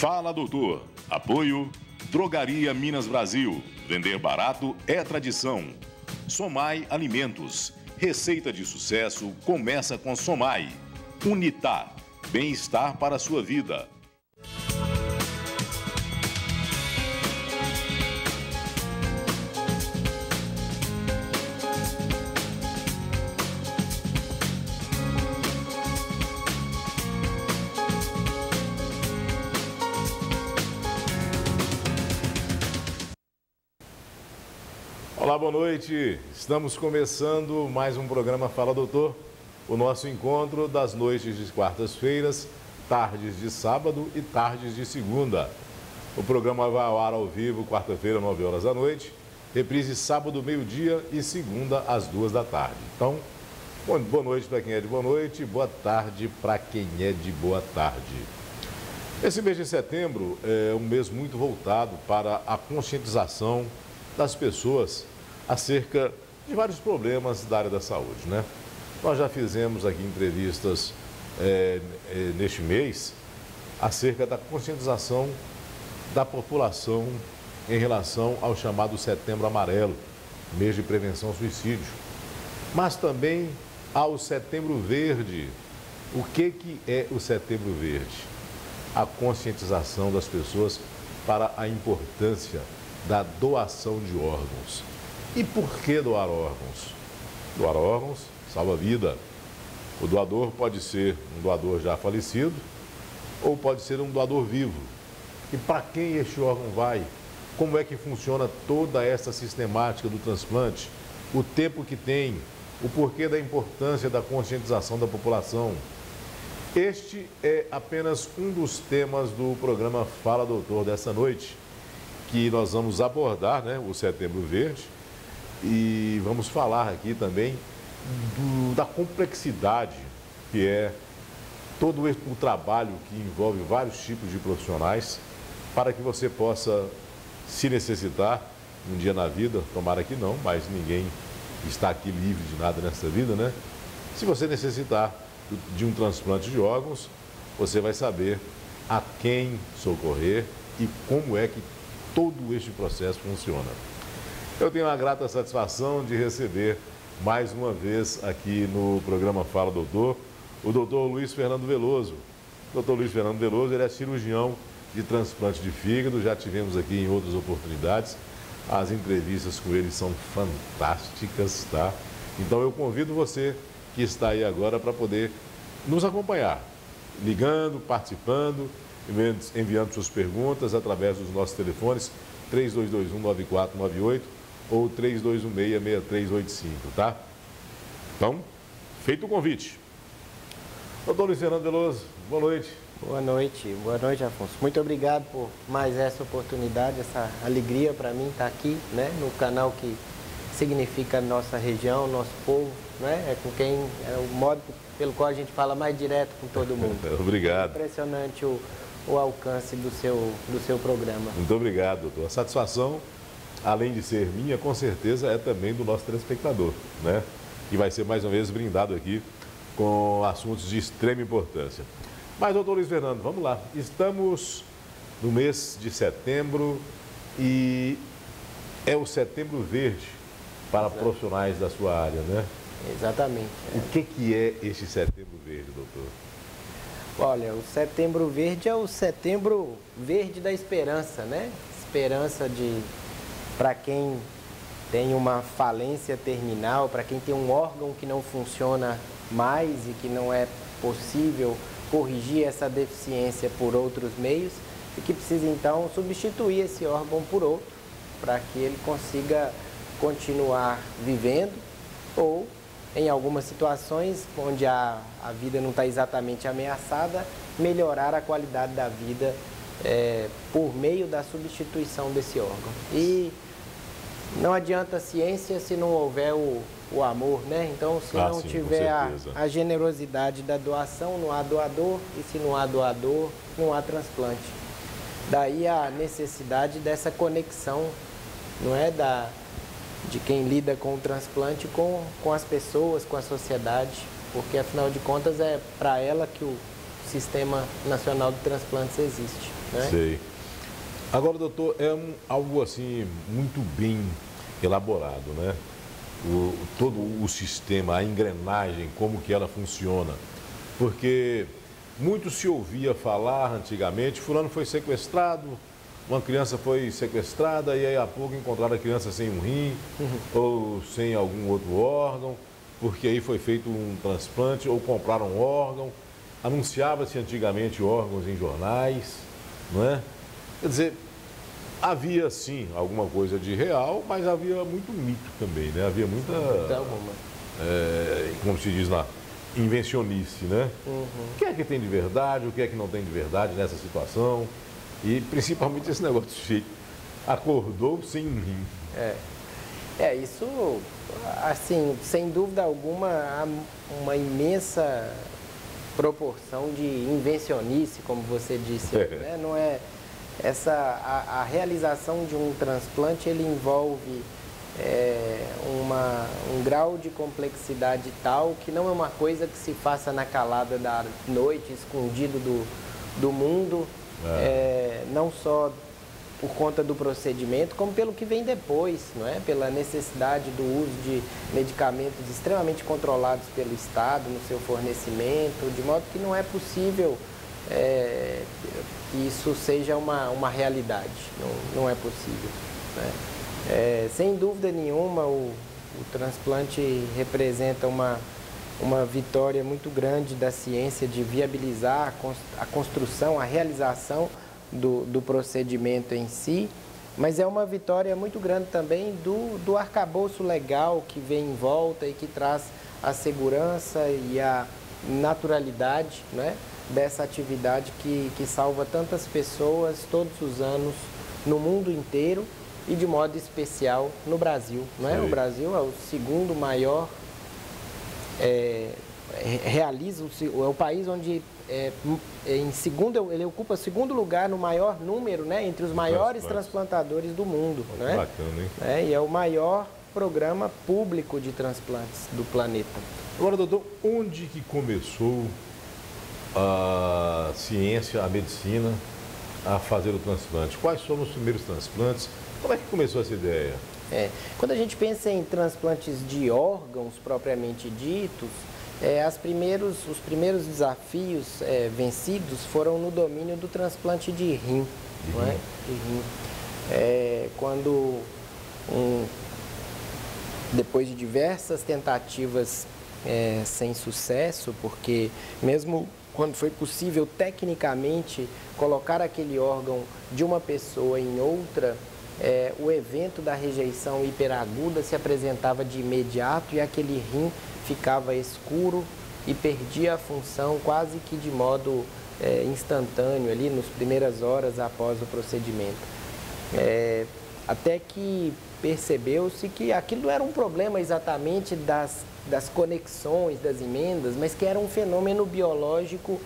Fala, doutor. Apoio Drogaria Minas Brasil. Vender barato é tradição. Somai Alimentos. Receita de sucesso começa com Somai. Unitá. Bem-estar para a sua vida. Olá, boa noite. Estamos começando mais um programa Fala Doutor, o nosso encontro das noites de quartas-feiras, tardes de sábado e tardes de segunda. O programa vai ao ar ao vivo quarta-feira, 9 horas da noite, reprise sábado, meio-dia e segunda, às 2 da tarde. Então, boa noite para quem é de boa noite, boa tarde para quem é de boa tarde. Esse mês de setembro é um mês muito voltado para a conscientização das pessoas acerca de vários problemas da área da saúde, né? Nós já fizemos aqui entrevistas neste mês acerca da conscientização da população em relação ao chamado Setembro Amarelo, mês de prevenção ao suicídio, mas também ao Setembro Verde. O que é o Setembro Verde? A conscientização das pessoas para a importância da doação de órgãos. E por que doar órgãos? Doar órgãos salva vida. O doador pode ser um doador já falecido ou pode ser um doador vivo. E para quem este órgão vai? Como é que funciona toda essa sistemática do transplante? O tempo que tem? O porquê da importância da conscientização da população? Este é apenas um dos temas do programa Fala Doutor dessa noite, que nós vamos abordar, né, o Setembro Verde, e vamos falar aqui também da complexidade que é todo o trabalho que envolve vários tipos de profissionais para que você possa, se necessitar, um dia na vida, tomara que não, mas ninguém está aqui livre de nada nessa vida, né? Se você necessitar de um transplante de órgãos, você vai saber a quem socorrer e como é que todo este processo funciona. Eu tenho a grata satisfação de receber mais uma vez aqui no programa Fala Doutor, o doutor Luiz Fernando Veloso. O doutor Luiz Fernando Veloso, ele é cirurgião de transplante de fígado, já tivemos aqui em outras oportunidades. As entrevistas com ele são fantásticas, tá? Então eu convido você que está aí agora para poder nos acompanhar, ligando, participando, enviando suas perguntas através dos nossos telefones 3221-9498 ou 3216-6385, tá? Então, feito o convite. Doutor Luiz Fernando Veloso, boa noite. Boa noite, Afonso. Muito obrigado por mais essa oportunidade, essa alegria para mim estar aqui, né, no canal que significa nossa região, nosso povo, né? É com quem é o modo pelo qual a gente fala mais direto com todo mundo. Obrigado. É impressionante o alcance do seu programa. Muito obrigado, doutor. A satisfação, além de ser minha, com certeza é também do nosso telespectador, né? E vai ser mais uma vez brindado aqui com assuntos de extrema importância. Mas, doutor Luiz Fernando, vamos lá. Estamos no mês de setembro e é o Setembro Verde para profissionais da sua área, né? Exatamente. O que é este Setembro Verde, doutor? Olha, o Setembro Verde é o Setembro Verde da esperança, né? Esperança para quem tem uma falência terminal, para quem tem um órgão que não funciona mais e que não é possível corrigir essa deficiência por outros meios e que precisa então substituir esse órgão por outro para que ele consiga continuar vivendo ou, em algumas situações onde a vida não está exatamente ameaçada, melhorar a qualidade da vida por meio da substituição desse órgão. E não adianta ciência se não houver o amor, né? Então, se não tiver a generosidade da doação, não há doador, e se não há doador, não há transplante. Daí a necessidade dessa conexão, não é, de quem lida com o transplante com as pessoas, com a sociedade, porque afinal de contas é para ela que o Sistema Nacional de Transplantes existe. né? Sei. Agora, doutor, é algo assim muito bem elaborado, né? Todo o sistema, a engrenagem, como que ela funciona. Porque muito se ouvia falar antigamente, fulano foi sequestrado, uma criança foi sequestrada e aí a pouco encontraram a criança sem um rim ou sem algum outro órgão, porque aí foi feito um transplante ou compraram um órgão. Anunciava-se antigamente órgãos em jornais, não é? Quer dizer, havia sim alguma coisa de real, mas havia muito mito também, né? Havia muita, como se diz lá, invencionice, né? O que é que tem de verdade, o que é que não tem de verdade nessa situação? E principalmente esse negócio de jeito, acordou sem um rim. Isso, assim, sem dúvida alguma, há uma imensa proporção de invencionice, como você disse, né? Não é a realização de um transplante, ele envolve um grau de complexidade tal que não é uma coisa que se faça na calada da noite, escondido do mundo, não só por conta do procedimento, como pelo que vem depois, não é? Pela necessidade do uso de medicamentos extremamente controlados pelo Estado no seu fornecimento, de modo que não é possível que isso seja uma realidade, não é possível, né? Sem dúvida nenhuma, o transplante representa uma vitória muito grande da ciência de viabilizar a construção, a realização do procedimento em si, mas é uma vitória muito grande também do arcabouço legal que vem em volta e que traz a segurança e a naturalidade, né, dessa atividade que salva tantas pessoas todos os anos no mundo inteiro e de modo especial no Brasil, não é? O Brasil é o segundo maior, é o país onde ele ocupa o segundo lugar no maior número, né, entre os maiores transplantadores do mundo, né? Bacana, hein? E é o maior programa público de transplantes do planeta. Agora, doutor, onde que começou a ciência, a medicina a fazer o transplante? Quais foram os primeiros transplantes? Como é que começou essa ideia? Quando a gente pensa em transplantes de órgãos propriamente ditos, os primeiros desafios vencidos foram no domínio do transplante de rim. Não é? De rim. Quando, depois de diversas tentativas sem sucesso, porque mesmo quando foi possível tecnicamente colocar aquele órgão de uma pessoa em outra, o evento da rejeição hiperaguda se apresentava de imediato e aquele rim ficava escuro e perdia a função quase que de modo instantâneo ali nas primeiras horas após o procedimento. Até que percebeu-se que aquilo não era um problema exatamente das conexões, das emendas, mas que era um fenômeno biológico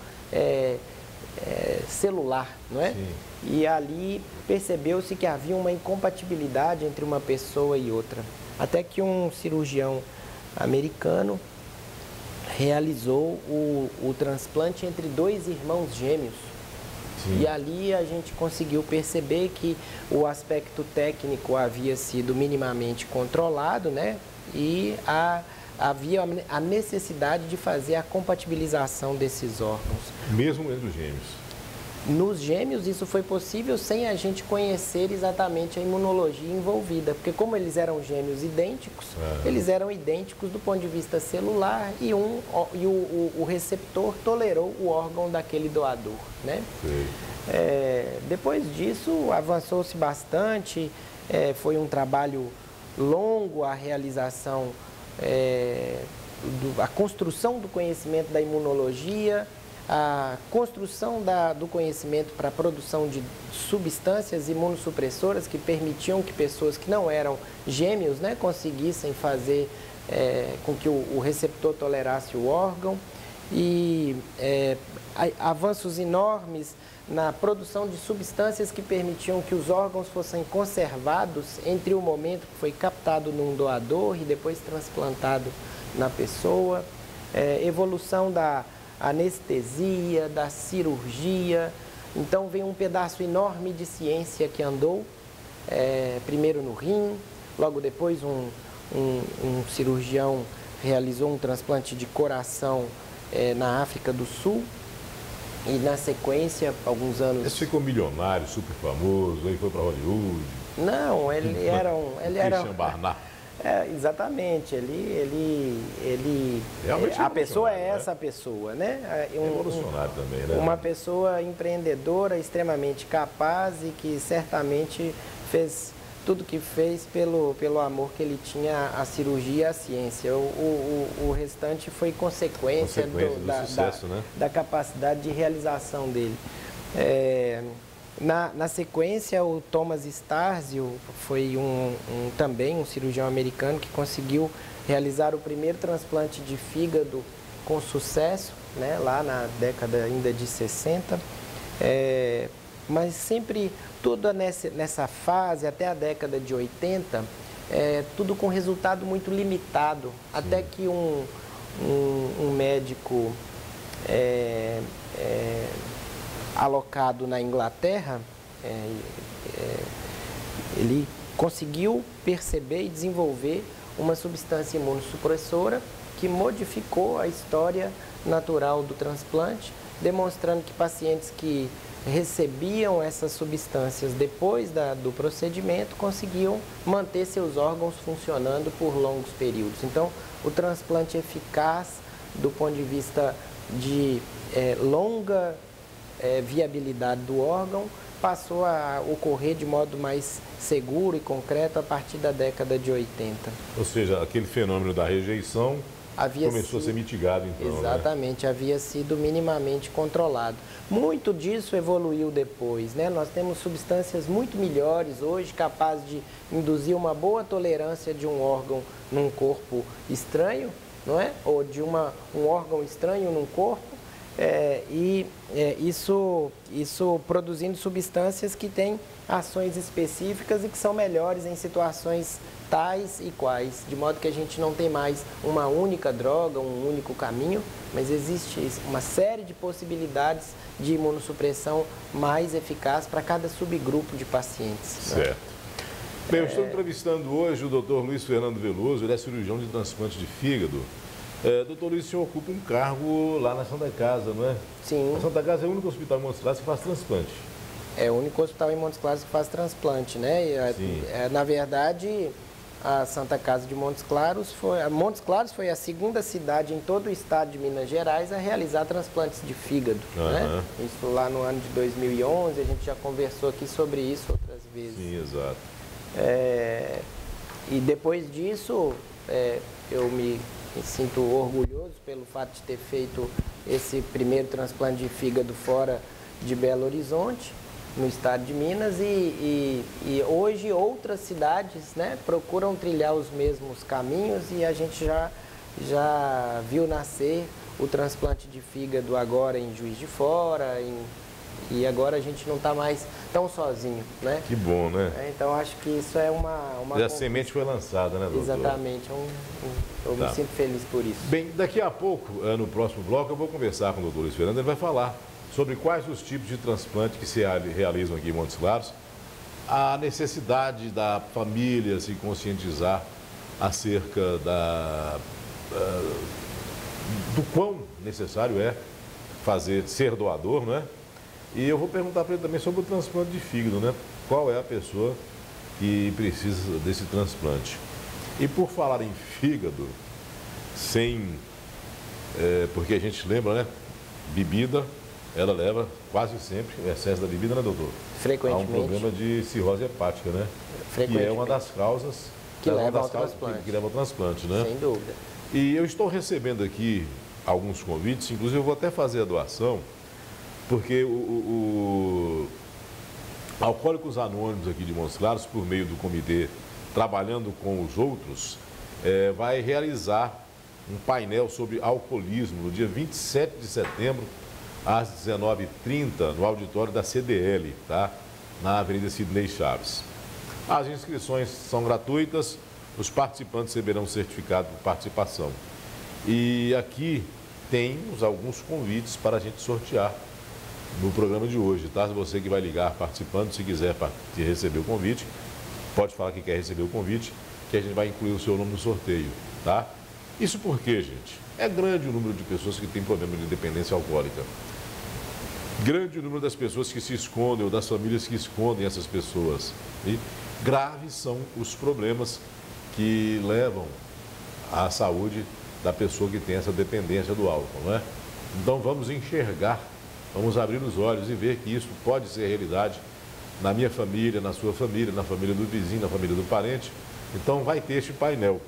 celular, não é? Sim. E ali percebeu-se que havia uma incompatibilidade entre uma pessoa e outra. Até que um cirurgião americano realizou o transplante entre dois irmãos gêmeos. Sim. E ali a gente conseguiu perceber que o aspecto técnico havia sido minimamente controlado, né? E havia a necessidade de fazer a compatibilização desses órgãos. Mesmo entre os gêmeos? Nos gêmeos isso foi possível sem a gente conhecer exatamente a imunologia envolvida, porque como eles eram gêmeos idênticos, eles eram idênticos do ponto de vista celular e o receptor tolerou o órgão daquele doador, né? Depois disso avançou-se bastante, foi um trabalho longo a realização, a construção do conhecimento da imunologia, a construção do conhecimento para a produção de substâncias imunossupressoras que permitiam que pessoas que não eram gêmeos, né, conseguissem fazer com que o receptor tolerasse o órgão e avanços enormes na produção de substâncias que permitiam que os órgãos fossem conservados entre o momento que foi captado num doador e depois transplantado na pessoa, evolução da anestesia, da cirurgia, Então vem um pedaço enorme de ciência que andou, primeiro no rim, logo depois um cirurgião realizou um transplante de coração na África do Sul. E na sequência, alguns anos... Esse ficou milionário, super famoso, aí foi para Hollywood. Não, ele era Christian Barnard. Exatamente, Realmente a pessoa é né? essa pessoa, né? Revolucionário também, né? Uma pessoa empreendedora, extremamente capaz e que certamente fez tudo que fez pelo amor que ele tinha à cirurgia e à ciência. O restante foi consequência do sucesso, né? da capacidade de realização dele. Na sequência, o Thomas Starzio foi também um cirurgião americano que conseguiu realizar o primeiro transplante de fígado com sucesso, né, lá na década ainda de 60. Mas sempre, tudo nessa fase, até a década de 80, tudo com resultado muito limitado. Sim. Até que um médico alocado na Inglaterra, ele conseguiu perceber e desenvolver uma substância imunossupressora que modificou a história natural do transplante, demonstrando que pacientes que recebiam essas substâncias depois do procedimento conseguiam manter seus órgãos funcionando por longos períodos. Então, o transplante eficaz do ponto de vista de longa viabilidade do órgão passou a ocorrer de modo mais seguro e concreto a partir da década de 80. Ou seja, aquele fenômeno da rejeição começou a ser mitigado, então. Exatamente, né? Havia sido minimamente controlado. Muito disso evoluiu depois, né? Nós temos substâncias muito melhores hoje, capazes de induzir uma boa tolerância de um órgão num corpo estranho, não é? Ou de um órgão estranho num corpo, isso produzindo substâncias que têm ações específicas e que são melhores em situações tais e quais, de modo que a gente não tem mais uma única droga, um único caminho, mas existe uma série de possibilidades de imunossupressão mais eficaz para cada subgrupo de pacientes. Certo. Né? Bem, eu estou entrevistando hoje o Dr. Luiz Fernando Veloso, ele é cirurgião de transplante de fígado. Doutor Luiz, o senhor ocupa um cargo lá na Santa Casa, não é? Sim. A Santa Casa é o único hospital em Montes Claros que faz transplante. É o único hospital em Montes Claros que faz transplante, né? Sim. Na verdade, a Santa Casa de Montes Claros foi a segunda cidade em todo o estado de Minas Gerais a realizar transplantes de fígado, né? Isso lá no ano de 2011, a gente já conversou aqui sobre isso outras vezes. Sim, exato. E depois disso, eu me sinto orgulhoso pelo fato de ter feito esse primeiro transplante de fígado fora de Belo Horizonte, no estado de Minas, e hoje outras cidades, né, procuram trilhar os mesmos caminhos e a gente já viu nascer o transplante de fígado agora em Juiz de Fora, e agora a gente não está mais tão sozinho, né? Que bom, né? Então acho que isso é uma a semente foi lançada, né, doutor? Exatamente, eu me sinto feliz por isso. Bem, daqui a pouco, no próximo bloco, eu vou conversar com o doutor Luiz Fernando, ele vai falar sobre quais os tipos de transplante que se realizam aqui em Montes Claros, a necessidade da família se conscientizar acerca do quão necessário é ser doador, não é? E eu vou perguntar para ele também sobre o transplante de fígado, né? Qual é a pessoa que precisa desse transplante? E por falar em fígado, porque a gente lembra, né? Bebida, ela leva quase sempre o excesso da bebida, né, doutor? Frequentemente. Há um problema de cirrose hepática, né? Que é uma das causas que leva ao transplante. Que leva ao transplante, né? Sem dúvida. E eu estou recebendo aqui alguns convites, inclusive eu vou até fazer a doação, porque o Alcoólicos Anônimos aqui de Montes Claros, por meio do comitê Trabalhando com os Outros, vai realizar um painel sobre alcoolismo no dia 27 de setembro, às 19h30, no auditório da CDL, tá? Na Avenida Sidney Chaves. As inscrições são gratuitas, os participantes receberão certificado de participação. E aqui tem alguns convites para a gente sortear no programa de hoje, tá? Você que vai ligar participando, se quiser receber o convite, pode falar que quer receber o convite, que a gente vai incluir o seu nome no sorteio, tá? Isso porque, gente, é grande o número de pessoas que têm problema de dependência alcoólica. Grande o número das pessoas que se escondem ou das famílias que escondem essas pessoas. E graves são os problemas que levam à saúde da pessoa que tem essa dependência do álcool, não é? Então vamos enxergar, vamos abrir os olhos e ver que isso pode ser realidade na minha família, na sua família, na família do vizinho, na família do parente. Então vai ter este painel.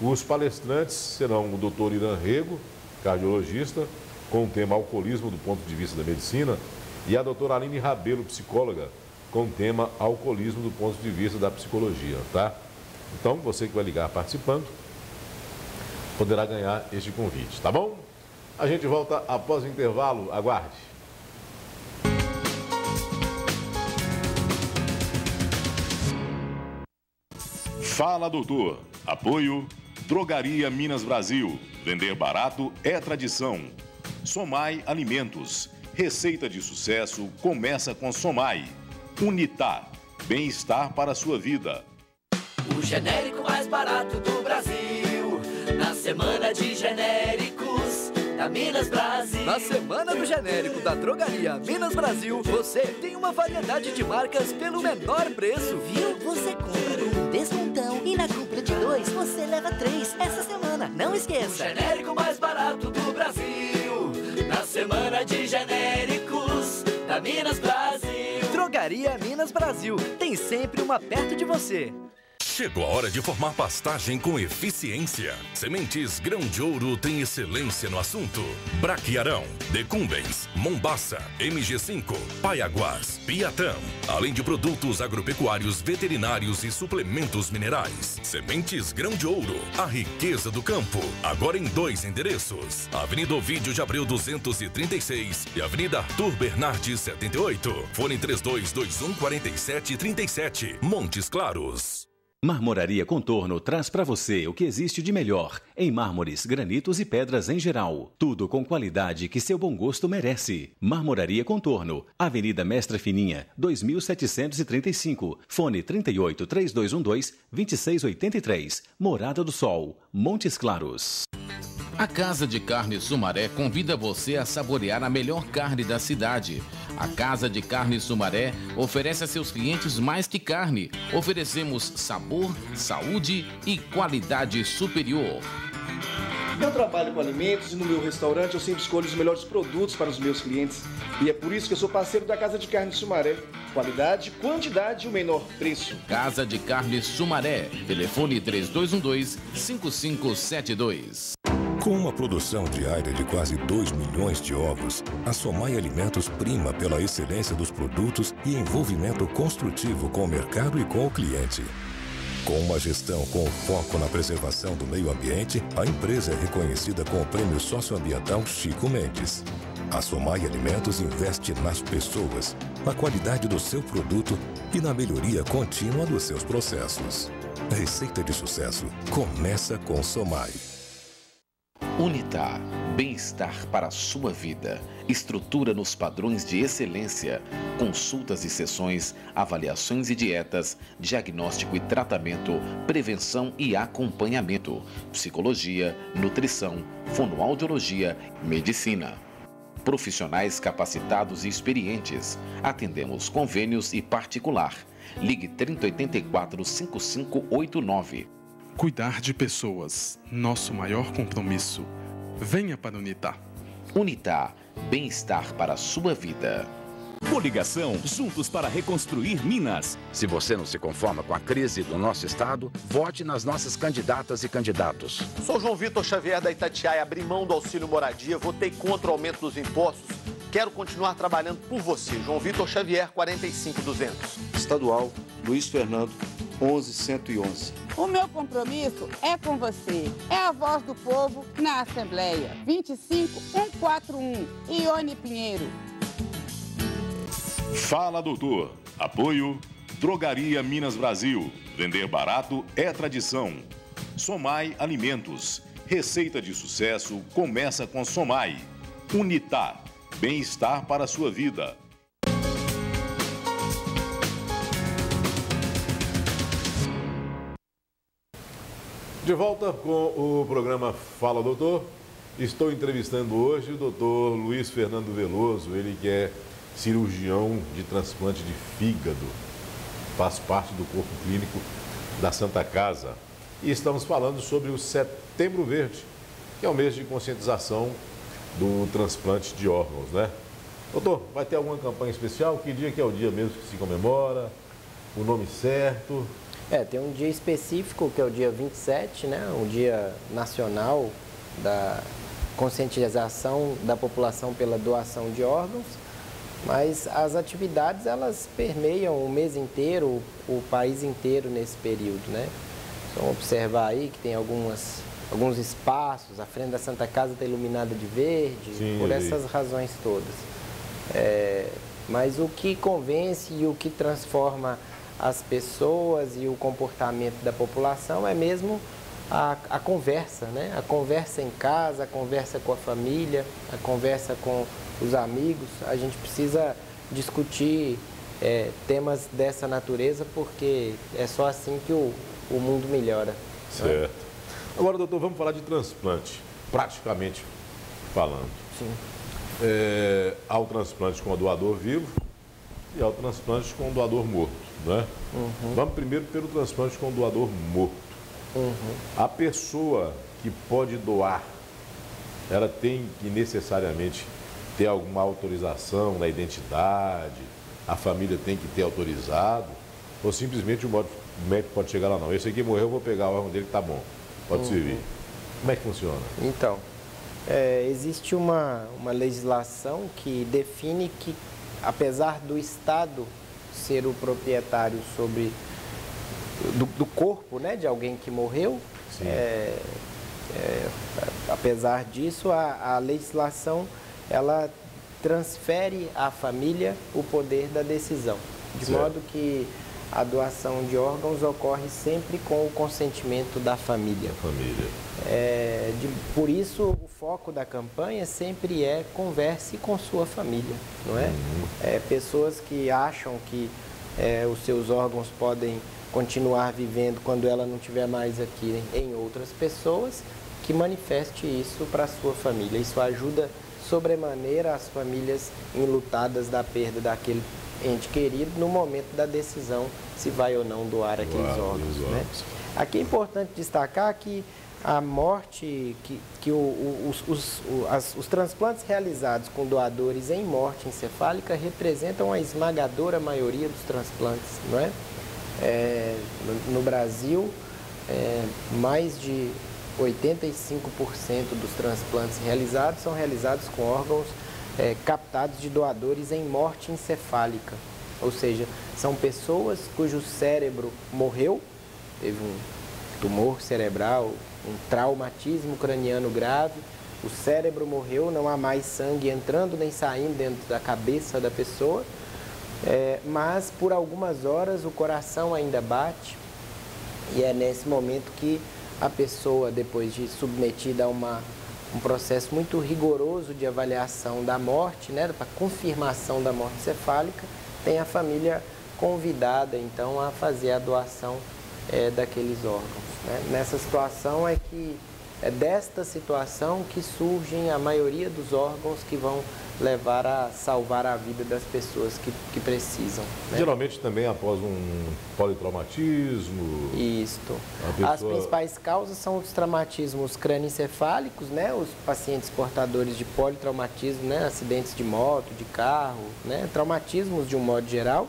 Os palestrantes serão o doutor Irã Rego, cardiologista, com o tema alcoolismo do ponto de vista da medicina, e a doutora Aline Rabelo, psicóloga, com o tema alcoolismo do ponto de vista da psicologia, tá? Então, você que vai ligar participando, poderá ganhar este convite, tá bom? A gente volta após o intervalo, aguarde. Fala, doutor. Apoio Drogaria Minas Brasil. Vender barato é tradição. Somai Alimentos. Receita de sucesso começa com Somai. Unitar. Bem-estar para a sua vida. O genérico mais barato do Brasil. Na semana de genéricos da Minas Brasil. Na semana do genérico da Drogaria Minas Brasil, você tem uma variedade de marcas pelo menor preço. Viu? Você compra um descontão e na compra de 2 você leva 3 essa semana. Não esqueça. O genérico mais barato do Brasil. Na semana de genéricos da Minas Brasil. Drogaria Minas Brasil. Tem sempre uma perto de você. Chegou a hora de formar pastagem com eficiência. Sementes Grão de Ouro tem excelência no assunto. Braquiarão, Decumbens, Mombaça, MG5, Paiaguás, Piatã. Além de produtos agropecuários, veterinários e suplementos minerais. Sementes Grão de Ouro, a riqueza do campo. Agora em 2 endereços. Avenida Ovídio de Abreu 236 e Avenida Arthur Bernardes 78. Fone 3221-4737. Montes Claros. Marmoraria Contorno traz para você o que existe de melhor em mármores, granitos e pedras em geral. Tudo com qualidade que seu bom gosto merece. Marmoraria Contorno, Avenida Mestra Fininha, 2735, fone 38-3212-2683, Morada do Sol, Montes Claros. A Casa de Carne Sumaré convida você a saborear a melhor carne da cidade. A Casa de Carne Sumaré oferece a seus clientes mais que carne. Oferecemos sabor, saúde e qualidade superior. Eu trabalho com alimentos e no meu restaurante eu sempre escolho os melhores produtos para os meus clientes. E é por isso que eu sou parceiro da Casa de Carne Sumaré. Qualidade, quantidade e o menor preço. Casa de Carne Sumaré. Telefone 3212-5572. Com uma produção diária de quase 2 milhões de ovos, a Somai Alimentos prima pela excelência dos produtos e envolvimento construtivo com o mercado e com o cliente. Com uma gestão com foco na preservação do meio ambiente, a empresa é reconhecida com o Prêmio Socioambiental Chico Mendes. A Somai Alimentos investe nas pessoas, na qualidade do seu produto e na melhoria contínua dos seus processos. A receita de sucesso começa com Somai. Unitar, bem-estar para a sua vida, estrutura nos padrões de excelência, consultas e sessões, avaliações e dietas, diagnóstico e tratamento, prevenção e acompanhamento, psicologia, nutrição, fonoaudiologia, medicina. Profissionais capacitados e experientes. Atendemos convênios e particular. Ligue 3084-5589. Cuidar de pessoas, nosso maior compromisso. Venha para Unitar. Unitar, bem-estar para a sua vida. Coligação, juntos para reconstruir Minas. Se você não se conforma com a crise do nosso estado, vote nas nossas candidatas e candidatos. Sou João Vitor Xavier da Itatiaia, abri mão do auxílio moradia, votei contra o aumento dos impostos. Quero continuar trabalhando por você. João Vitor Xavier, 45200. Estadual, Luiz Fernando, 11111. O meu compromisso é com você. É a voz do povo na Assembleia. 25141. Ione Pinheiro. Fala, doutor. Apoio Drogaria Minas Brasil. Vender barato é tradição. Somai Alimentos. Receita de sucesso começa com Somai. Unitar. bem-estar para a sua vida. De volta com o programa Fala Doutor. Estou entrevistando hoje o doutor Luiz Fernando Veloso, ele que é cirurgião de transplante de fígado, faz parte do corpo clínico da Santa Casa. E estamos falando sobre o Setembro Verde, que é o mês de conscientização do transplante de órgãos, né? Doutor, vai ter alguma campanha especial? Que dia que é o dia mesmo que se comemora? O nome certo? Tem um dia específico, que é o dia 27, né? O dia nacional da conscientização da população pela doação de órgãos, mas as atividades, elas permeiam o mês inteiro, o país inteiro nesse período, né? Então, observar aí que tem alguns espaços, a frente da Santa Casa está iluminada de verde, sim, por essas razões todas. Mas o que convence e o que transforma as pessoas e o comportamento da população é mesmo a conversa, né? A conversa em casa, a conversa com a família, a conversa com os amigos. A gente precisa discutir temas dessa natureza, porque é só assim que o mundo melhora. Certo. Agora, doutor, vamos falar de transplante, praticamente falando. Sim. Há o transplante com o doador vivo e há o transplante com o doador morto, né? Uhum. Vamos primeiro pelo transplante com o doador morto. Uhum. A pessoa que pode doar, ela tem que necessariamente ter alguma autorização na identidade, a família tem que ter autorizado, ou simplesmente o médico pode chegar lá, não, esse aqui morreu, eu vou pegar o órgão dele, tá bom, pode servir. Como é que funciona? Então, existe uma legislação que define que, apesar do Estado ser o proprietário do corpo, né, de alguém que morreu, apesar disso, a legislação, ela transfere à família o poder da decisão, de modo que a doação de órgãos ocorre sempre com o consentimento da família. Por isso, o foco da campanha sempre é converse com sua família, não é? Pessoas que acham que os seus órgãos podem continuar vivendo quando ela não estiver mais aqui em outras pessoas, que manifeste isso para a sua família. Isso ajuda sobremaneira as famílias enlutadas da perda daquele ente querido no momento da decisão se vai ou não doar aqueles órgãos, né? Aqui é importante destacar que a morte, os transplantes realizados com doadores em morte encefálica representam a esmagadora maioria dos transplantes, não é? No Brasil, mais de 85% dos transplantes realizados são realizados com órgãos captados de doadores em morte encefálica, ou seja, são pessoas cujo cérebro morreu, teve um tumor cerebral, um traumatismo craniano grave, o cérebro morreu, não há mais sangue entrando nem saindo dentro da cabeça da pessoa, mas por algumas horas o coração ainda bate, e é nesse momento que a pessoa, depois de submetida a um processo muito rigoroso de avaliação da morte, né, para confirmação da morte encefálica, tem a família convidada, então, a fazer a doação daqueles órgãos, né? Nessa situação é desta situação que surgem a maioria dos órgãos que vão levar a salvar a vida das pessoas que precisam, né? Geralmente também após um politraumatismo. Isto. As principais causas são os traumatismos crânioencefálicos, né? Os pacientes portadores de politraumatismo, né? Acidentes de moto, de carro, né? Traumatismos de um modo geral,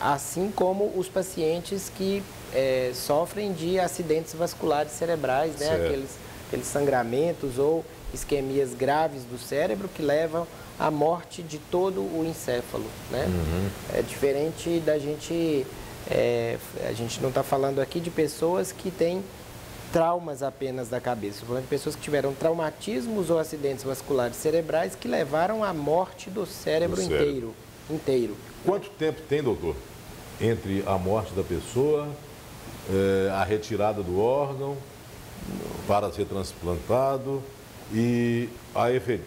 assim como os pacientes que sofrem de acidentes vasculares cerebrais, né? Aqueles sangramentos ou isquemias graves do cérebro que levam à morte de todo o encéfalo, né? É diferente da gente, a gente não está falando aqui de pessoas que têm traumas apenas da cabeça, estou falando de pessoas que tiveram traumatismos ou acidentes vasculares cerebrais que levaram à morte do cérebro inteiro. Quanto tempo tem, doutor, entre a morte da pessoa, a retirada do órgão para ser transplantado? E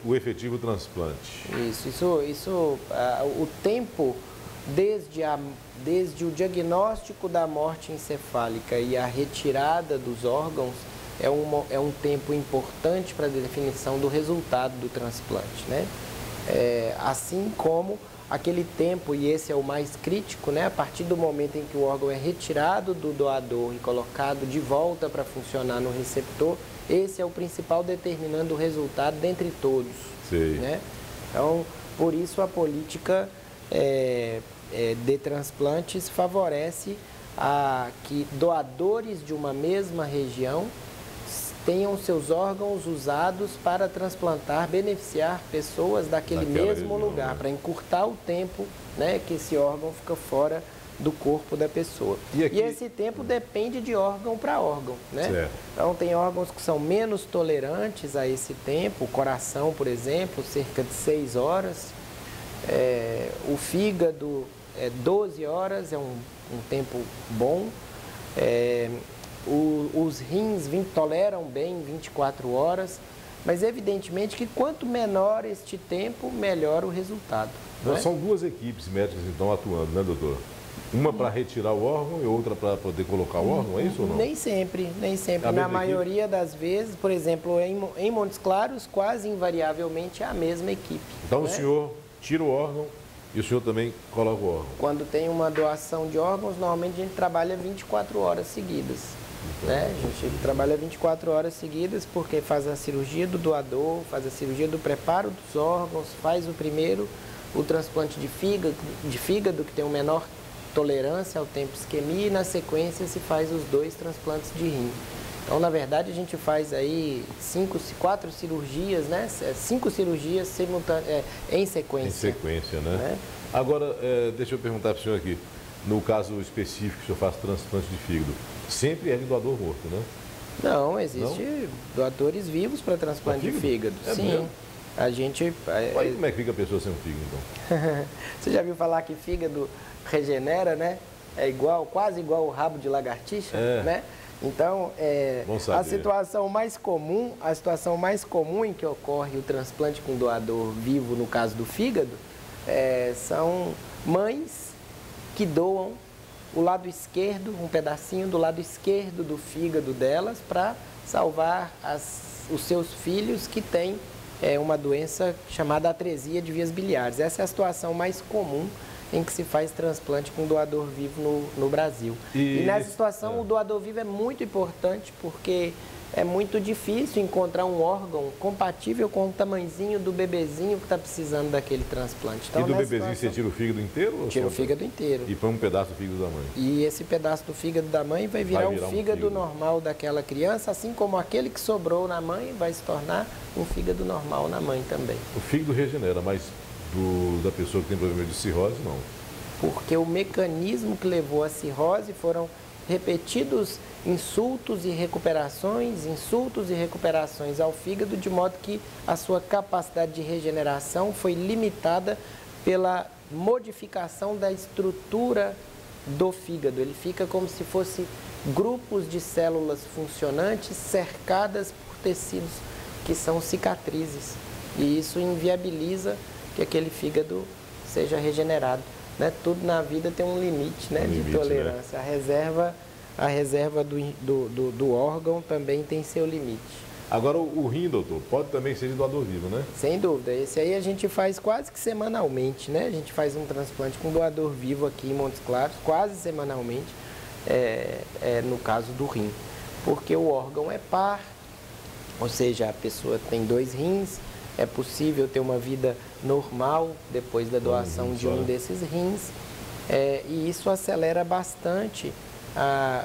o efetivo transplante. O tempo desde o diagnóstico da morte encefálica e a retirada dos órgãos é um tempo importante para a definição do resultado do transplante, né? Assim como aquele tempo, e esse é o mais crítico, né? A partir do momento em que o órgão é retirado do doador e colocado de volta para funcionar no receptor, esse é o principal determinando o resultado dentre todos. Sim. Né? Então, por isso a política de transplantes favorece a que doadores de uma mesma região tenham seus órgãos usados para transplantar, beneficiar pessoas daquele mesmo lugar, para encurtar o tempo, né, que esse órgão fica fora do corpo da pessoa. E esse tempo depende de órgão para órgão, né? Certo. Então tem órgãos que são menos tolerantes a esse tempo, o coração, por exemplo, cerca de 6 horas, o fígado 12 horas, é um tempo bom. Os rins toleram bem 24 horas, mas evidentemente que quanto menor este tempo, melhor o resultado. Então, são duas equipes médicas então atuando, né, doutor? Uma para retirar o órgão e outra para poder colocar o órgão, é isso ou não? Nem sempre, nem sempre. Na maioria das vezes, por exemplo, em Montes Claros, quase invariavelmente é a mesma equipe. Então, né? O senhor tira o órgão e o senhor também coloca o órgão? Quando tem uma doação de órgãos, normalmente a gente trabalha 24 horas seguidas. Né? A gente trabalha 24 horas seguidas porque faz a cirurgia do doador, faz a cirurgia do preparo dos órgãos, faz o transplante de fígado, que tem uma menor tolerância ao tempo isquemia, e na sequência se faz os 2 transplantes de rim. Então, na verdade, a gente faz aí 4 cirurgias, né? 5 cirurgias em sequência. Em sequência, né? Agora, deixa eu perguntar para o senhor aqui, no caso específico que o senhor faz transplante de fígado, sempre é de doador morto, né? Não, existe doadores vivos para transplante de fígado. Sim. Mesmo? A gente... Aí como é que fica a pessoa sem um fígado, então? Você já viu falar que fígado regenera, né? É quase igual o rabo de lagartixa, né? Então, a situação mais comum em que ocorre o transplante com doador vivo, no caso do fígado, são mães que doam o lado esquerdo, um pedacinho do lado esquerdo do fígado delas para salvar os seus filhos que têm uma doença chamada atresia de vias biliares. Essa é a situação mais comum em que se faz transplante com doador vivo no Brasil. E nessa situação o doador vivo é muito importante porque é muito difícil encontrar um órgão compatível com o tamanhozinho do bebezinho que está precisando daquele transplante. Então, e do bebezinho você tira o fígado inteiro? Tira o fígado inteiro. E põe um pedaço do fígado da mãe. E esse pedaço do fígado da mãe vai virar um fígado normal daquela criança, assim como aquele que sobrou na mãe vai se tornar um fígado normal na mãe também. O fígado regenera, mas da pessoa que tem problema de cirrose, não. Porque o mecanismo que levou à cirrose foram repetidos insultos e recuperações ao fígado, de modo que a sua capacidade de regeneração foi limitada pela modificação da estrutura do fígado. Ele fica como se fosse grupos de células funcionantes cercadas por tecidos que são cicatrizes. E isso inviabiliza que aquele fígado seja regenerado. Né? Tudo na vida tem um limite, né, de tolerância. Né? A reserva do órgão também tem seu limite. Agora, o rim, doutor, pode também ser de doador vivo, né? Sem dúvida. Esse aí a gente faz quase que semanalmente, né? A gente faz um transplante com doador vivo aqui em Montes Claros, quase semanalmente, no caso do rim. Porque o órgão é par, ou seja, a pessoa tem 2 rins, é possível ter uma vida normal depois da doação de um desses rins, e isso acelera bastante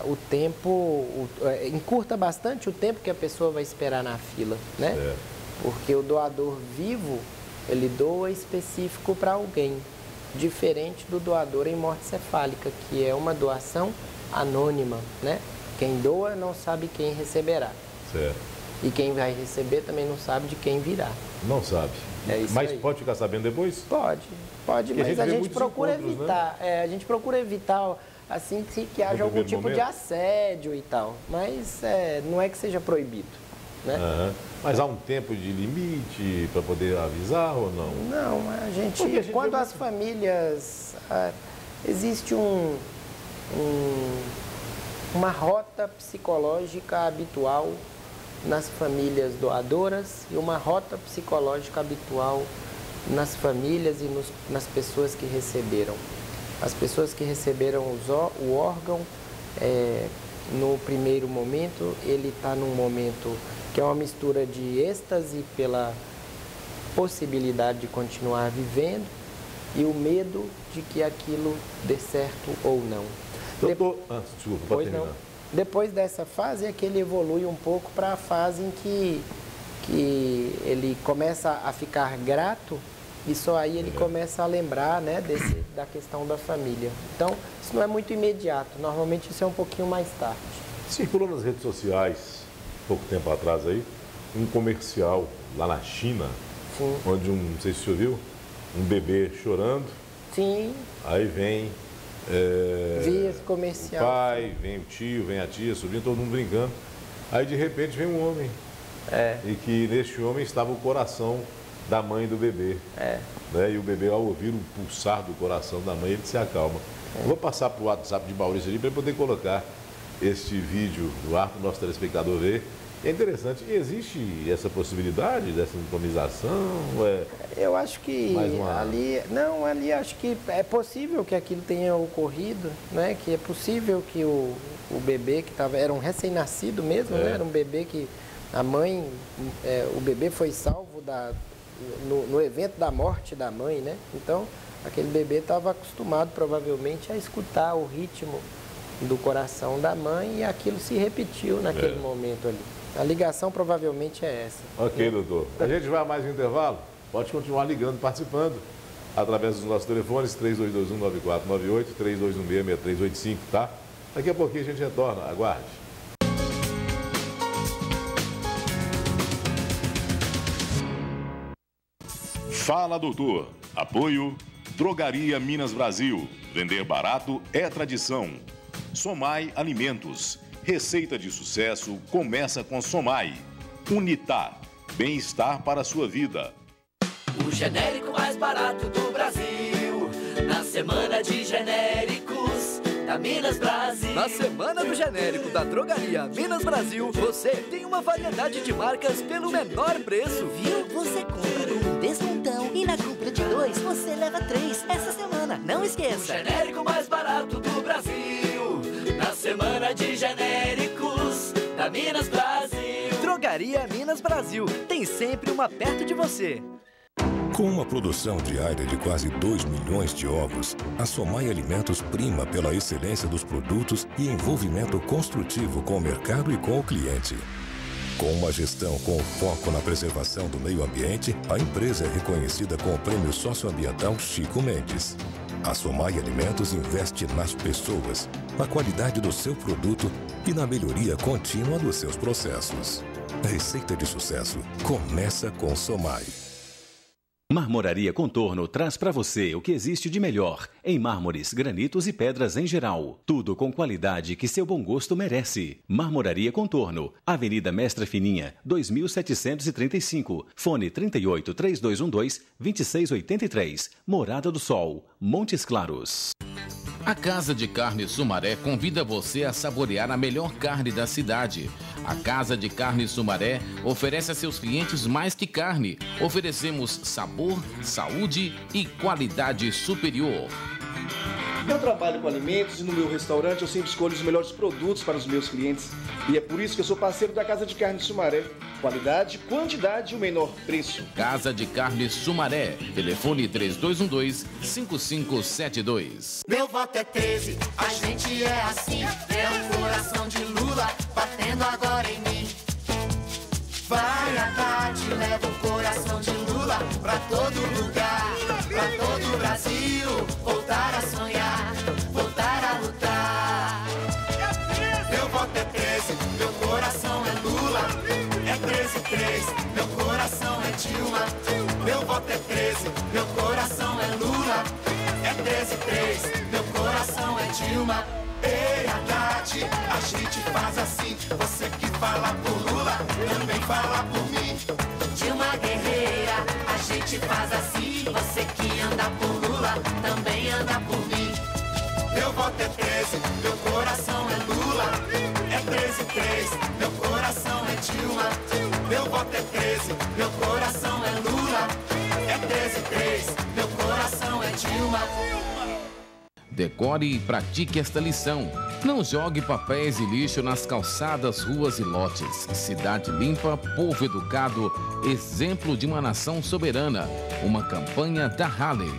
o tempo, encurta bastante o tempo que a pessoa vai esperar na fila, né? Porque o doador vivo, ele doa específico para alguém, diferente do doador em morte cefálica, que é uma doação anônima, né? Quem doa não sabe quem receberá. Certo. E quem vai receber também não sabe de quem virá. Não sabe. Mas aí. Pode ficar sabendo depois? Pode, mas a gente procura evitar. Né? A gente procura evitar assim que haja algum tipo de assédio e tal. Mas não é que seja proibido. né? Mas há um tempo de limite para poder avisar ou não? Não, a gente quando as famílias... existe uma rota psicológica habitual nas famílias doadoras e uma rota psicológica habitual nas famílias e nas pessoas que receberam. As pessoas que receberam o órgão, no primeiro momento, ele está num momento que é uma mistura de êxtase pela possibilidade de continuar vivendo e o medo de que aquilo dê certo ou não. Doutor, desculpa, pode terminar. Depois dessa fase é que ele evolui um pouco para a fase em que ele começa a ficar grato e só aí ele começa a lembrar, né, da questão da família. Então, isso não é muito imediato, normalmente isso é um pouquinho mais tarde. Circulou nas redes sociais, pouco tempo atrás aí, um comercial lá na China, Sim. onde não sei se você ouviu, um bebê chorando. Sim. Aí vem vi esse comercial. O pai, vem o tio, vem a tia, sobrinho, todo mundo brincando. Aí de repente vem um homem. E que neste homem estava o coração da mãe do bebê. Né? E o bebê, ao ouvir o pulsar do coração da mãe, ele se acalma. Eu vou passar para o WhatsApp de Maurício ali para ele poder colocar este vídeo no ar para o nosso telespectador ver. É interessante. E existe essa possibilidade dessa sincronização? Eu acho que ali acho que é possível que aquilo tenha ocorrido, né? Que é possível que o bebê que era um recém-nascido mesmo, né? Era um bebê que a mãe, o bebê foi salvo no evento da morte da mãe, né? Então, aquele bebê estava acostumado provavelmente a escutar o ritmo do coração da mãe e aquilo se repetiu naquele momento ali. A ligação provavelmente é essa. Ok, doutor. A gente vai a mais um intervalo? Pode continuar ligando, participando, através dos nossos telefones, 3221-9498, 3216-6385, tá? Daqui a pouquinho a gente retorna, aguarde. Fala, doutor. Apoio Drogaria Minas Brasil. Vender barato é tradição. Somai Alimentos. Receita de sucesso começa com Somai. Unitar. Bem-estar para a sua vida. O genérico mais barato do Brasil. Na semana de genéricos da Minas Brasil. Na semana do genérico da Drogaria Minas Brasil, você tem uma variedade de marcas pelo menor preço. Viu? Você compra com um descontão e na compra de 2 você leva 3 essa semana. Não esqueça. O genérico mais barato do Brasil. Na semana de genéricos da Minas Brasil. Drogaria Minas Brasil. Tem sempre uma perto de você. Com uma produção diária de quase 2 milhões de ovos, a Somai Alimentos prima pela excelência dos produtos e envolvimento construtivo com o mercado e com o cliente. Com uma gestão com foco na preservação do meio ambiente, a empresa é reconhecida com o Prêmio Socioambiental Chico Mendes. A Somai Alimentos investe nas pessoas, na qualidade do seu produto e na melhoria contínua dos seus processos. A receita de sucesso começa com Somai. Marmoraria Contorno traz para você o que existe de melhor em mármores, granitos e pedras em geral. Tudo com qualidade que seu bom gosto merece. Marmoraria Contorno, Avenida Mestra Fininha, 2735, fone 38-3212-2683, Morada do Sol, Montes Claros. A Casa de Carne Sumaré convida você a saborear a melhor carne da cidade. A Casa de Carne Sumaré oferece a seus clientes mais que carne. Oferecemos sabor, saúde e qualidade superior. Eu trabalho com alimentos e no meu restaurante eu sempre escolho os melhores produtos para os meus clientes. E é por isso que eu sou parceiro da Casa de Carne Sumaré. Qualidade, quantidade e o menor preço. Casa de Carne Sumaré. Telefone 3212-5572. Meu voto é 13, a gente é assim. É o coração de Lula batendo agora em mim. Vai a Tati, leva o coração de Lula pra todo lugar, pra todo o Brasil. Voltar a sonhar, voltar a lutar. Meu voto é 13, meu coração é Lula. É 13-3, meu coração é Dilma. Meu voto é 13, meu coração é Lula. É 13-3, meu coração é Dilma. Ei, Haddad, a gente faz assim, você que fala por Lula, também fala por mim. Dilma guerreira, a gente faz assim. Você que anda por Lula, também anda por mim. Meu voto é 13, meu coração é Lula. É 13-3, meu coração é Dilma. Meu voto é 13, meu coração é Lula. É 13-3, meu coração é Dilma. Decore e pratique esta lição. Não jogue papéis e lixo nas calçadas, ruas e lotes. Cidade limpa, povo educado, exemplo de uma nação soberana. Uma campanha da Halley.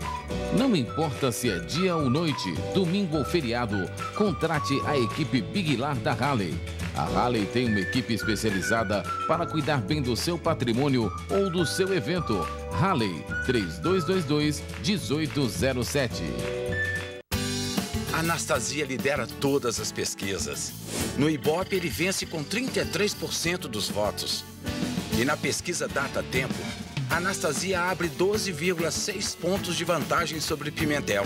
Não importa se é dia ou noite, domingo ou feriado, contrate a equipe Big Lar da Halley. A Halley tem uma equipe especializada para cuidar bem do seu patrimônio ou do seu evento. Halley 3222-1807. Anastasia lidera todas as pesquisas. No Ibope, ele vence com 33% dos votos. E na pesquisa Data Tempo, Anastasia abre 12,6 pontos de vantagem sobre Pimentel,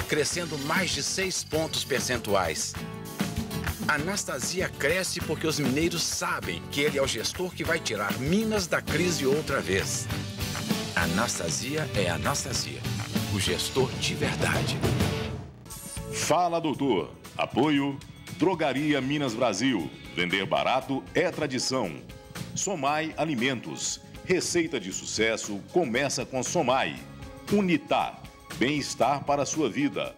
crescendo mais de 6 pontos percentuais. Anastasia cresce porque os mineiros sabem que ele é o gestor que vai tirar Minas da crise outra vez. Anastasia é Anastasia, o gestor de verdade. Fala, doutor. Apoio Drogaria Minas Brasil. Vender barato é tradição. Somai Alimentos. Receita de sucesso começa com Somai. Unitar. Bem-estar para a sua vida.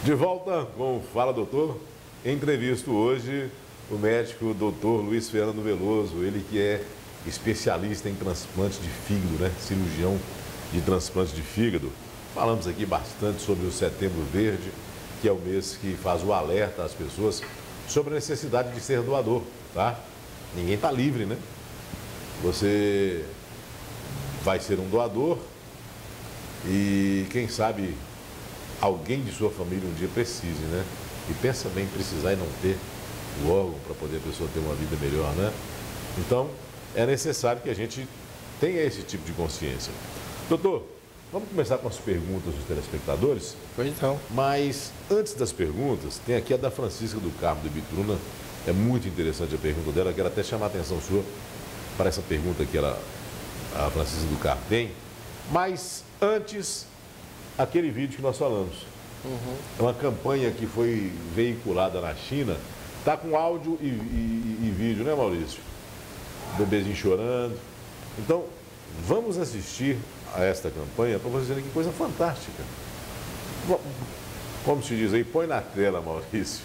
De volta com o Fala, doutor. Entrevisto hoje o médico doutor Luiz Fernando Veloso, ele que é especialista em transplante de fígado, né? Cirurgião de transplante de fígado. Falamos aqui bastante sobre o Setembro Verde, que é o mês que faz o alerta às pessoas sobre a necessidade de ser doador, tá? Ninguém está livre, né? Você vai ser um doador e, quem sabe, alguém de sua família um dia precise, né? E pensa bem em precisar e não ter o órgão para poder a pessoa ter uma vida melhor, né? Então, é necessário que a gente tenha esse tipo de consciência. Doutor, vamos começar com as perguntas dos telespectadores? Pois não. Mas, antes das perguntas, tem aqui a da Francisca do Carmo de Bitruna. É muito interessante a pergunta dela. Eu quero até chamar a atenção sua para essa pergunta que a Francisca do Carmo tem. Mas, antes, aquele vídeo que nós falamos. É uma campanha que foi veiculada na China. Está com áudio e vídeo, né, Maurício? Bebezinho chorando. Então, vamos assistir a esta campanha para vocês verem que coisa fantástica. Como se diz aí, põe na tela, Maurício.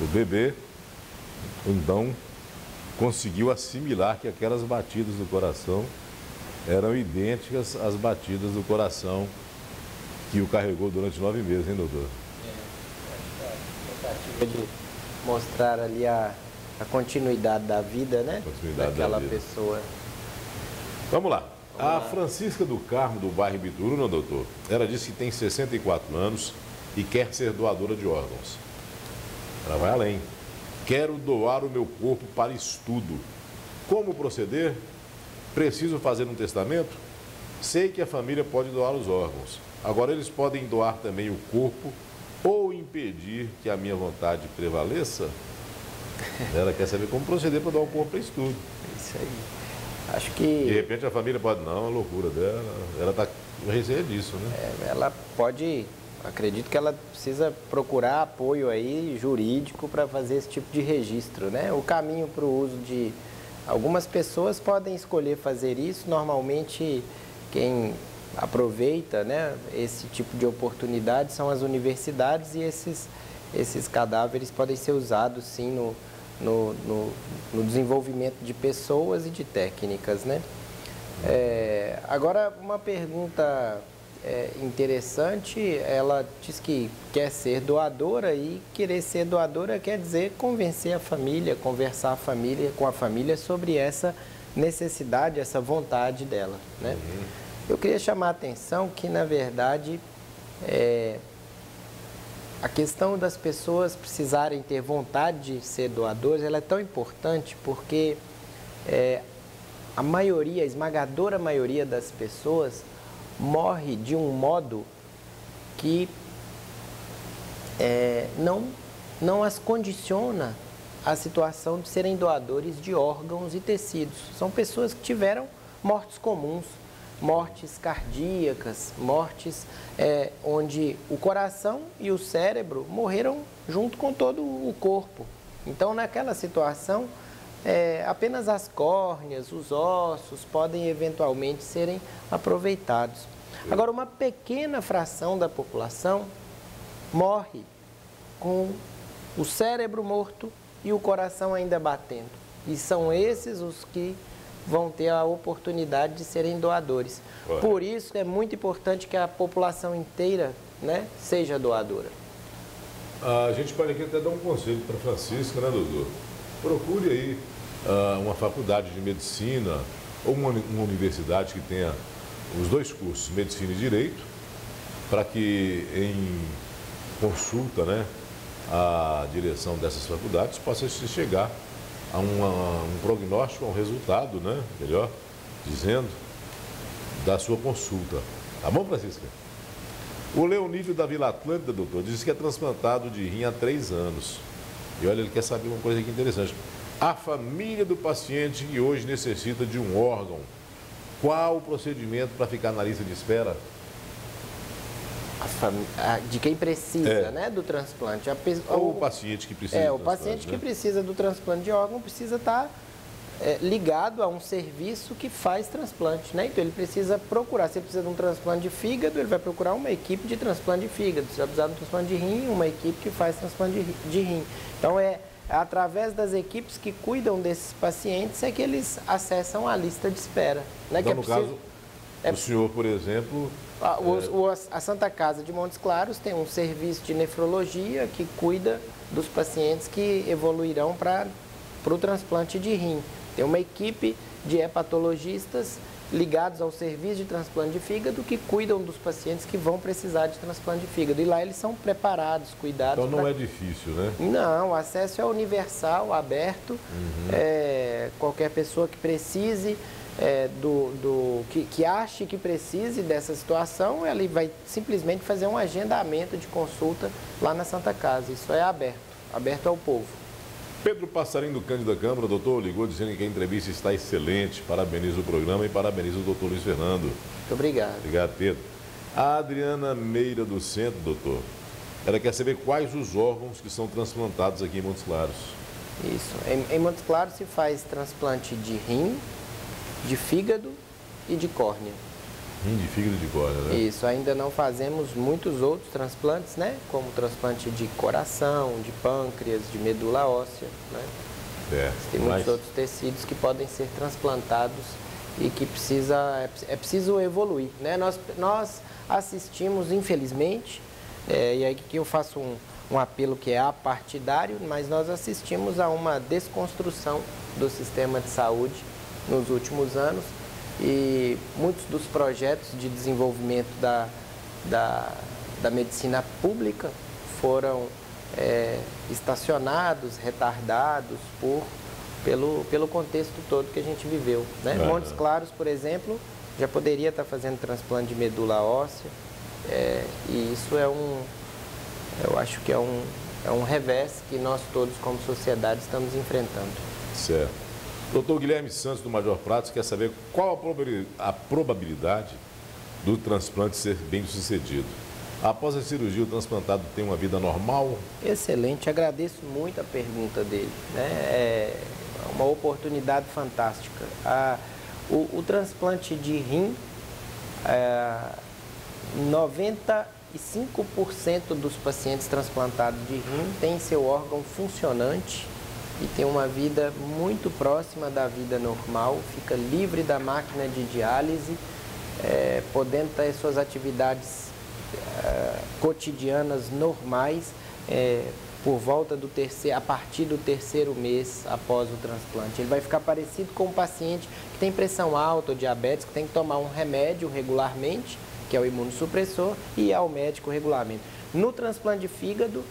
O bebê, então, conseguiu assimilar que aquelas batidas do coração eram idênticas às batidas do coração que o carregou durante 9 meses, hein, doutor? Tentativa de mostrar ali a continuidade da vida, né? Continuidade daquela da vida. pessoa. Vamos lá. A Francisca do Carmo, do bairro Bituruna, doutor, ela disse que tem 64 anos e quer ser doadora de órgãos. Ela vai além. Quero doar o meu corpo para estudo. Como proceder? Preciso fazer um testamento? Sei que a família pode doar os órgãos. Agora, eles podem doar também o corpo ou impedir que a minha vontade prevaleça? Ela quer saber como proceder para doar o corpo para estudo. Isso aí. Acho que... De repente a família pode, não, a loucura dela, ela está com receio disso, né? Ela pode, acredito que ela precisa procurar apoio aí jurídico para fazer esse tipo de registro, né? O caminho para o uso de... Algumas pessoas podem escolher fazer isso, normalmente quem aproveita, né, esse tipo de oportunidade são as universidades e esses cadáveres podem ser usados sim no desenvolvimento de pessoas e de técnicas, né? Agora, uma pergunta interessante, ela diz que quer ser doadora e querer ser doadora quer dizer convencer a família, conversar com a família sobre essa necessidade, essa vontade dela, né? Eu queria chamar a atenção que, na verdade, a questão das pessoas precisarem ter vontade de ser doadores, ela é tão importante porque a maioria, a esmagadora maioria das pessoas morre de um modo que não as condiciona à situação de serem doadores de órgãos e tecidos. São pessoas que tiveram mortes comuns, mortes cardíacas, mortes onde o coração e o cérebro morreram junto com todo o corpo. Então, naquela situação, apenas as córneas, os ossos podem eventualmente serem aproveitados. Agora, uma pequena fração da população morre com o cérebro morto e o coração ainda batendo. E são esses os que vão ter a oportunidade de serem doadores. Por isso é muito importante que a população inteira, né, seja doadora. A gente pode aqui até dar um conselho para a Francisca, né, doutor? Procure aí uma faculdade de medicina ou uma universidade que tenha os dois cursos, medicina e direito, para que em consulta, né, a direção dessas faculdades possa se chegar a um prognóstico, a um resultado, né, melhor dizendo, da sua consulta. Tá bom, Francisca? O Leonídio da Vila Atlântida, doutor, diz que é transplantado de rim há 3 anos. E olha, ele quer saber uma coisa aqui interessante. A família do paciente que hoje necessita de um órgão, qual o procedimento para ficar na lista de espera? De quem precisa, né, do transplante. Ou o paciente que precisa o paciente que precisa do transplante de órgão precisa estar ligado a um serviço que faz transplante, né? Então ele precisa procurar, se ele precisa de um transplante de fígado, ele vai procurar uma equipe de transplante de fígado. Se vai precisar de um transplante de rim, uma equipe que faz transplante de rim. Então através das equipes que cuidam desses pacientes é que eles acessam a lista de espera. Né? Então, no caso, o senhor, por exemplo... A Santa Casa de Montes Claros tem um serviço de nefrologia que cuida dos pacientes que evoluirão para o transplante de rim. Tem uma equipe de hepatologistas ligados ao serviço de transplante de fígado que cuidam dos pacientes que vão precisar de transplante de fígado. E lá eles são preparados, cuidados. Então não é difícil, né? Não, o acesso é universal, aberto. Qualquer pessoa que precise, que ache que precise dessa situação, ele vai simplesmente fazer um agendamento de consulta lá na Santa Casa. Isso é aberto ao povo. Pedro Passarinho do Cândido da Câmara, doutor, ligou dizendo que a entrevista está excelente. Parabenizo o programa e parabenizo o doutor Luiz Fernando. Muito obrigado. Obrigado, Pedro. A Adriana Meira do Centro, doutor, ela quer saber quais os órgãos que são transplantados aqui em Montes Claros. Isso. Em Montes Claros se faz transplante de rim, de fígado e de córnea. Rim, de fígado e de córnea, né? Isso, ainda não fazemos muitos outros transplantes, né? Como transplante de coração, de pâncreas, de medula óssea, né? Tem muitos outros tecidos que podem ser transplantados e que é preciso evoluir, né? Nós assistimos, infelizmente, e aí que eu faço um apelo que é apartidário, mas nós assistimos a uma desconstrução do sistema de saúde nos últimos anos, E muitos dos projetos de desenvolvimento da medicina pública foram estacionados, retardados pelo contexto todo que a gente viveu, né? Montes Claros, por exemplo, já poderia estar fazendo transplante de medula óssea, e isso eu acho que é um revés que nós todos, como sociedade, estamos enfrentando. Certo. Doutor Guilherme Santos, do Major Pratos, quer saber qual a probabilidade do transplante ser bem sucedido. Após a cirurgia, o transplantado tem uma vida normal? Excelente, agradeço muito a pergunta dele, né? É uma oportunidade fantástica. O transplante de rim, 95% dos pacientes transplantados de rim têm seu órgão funcionante e tem uma vida muito próxima da vida normal, fica livre da máquina de diálise, podendo ter suas atividades cotidianas normais por volta a partir do terceiro mês após o transplante. Ele vai ficar parecido com um paciente que tem pressão alta ou diabetes, que tem que tomar um remédio regularmente, que é o imunossupressor, e ir ao médico regularmente. No transplante de fígado,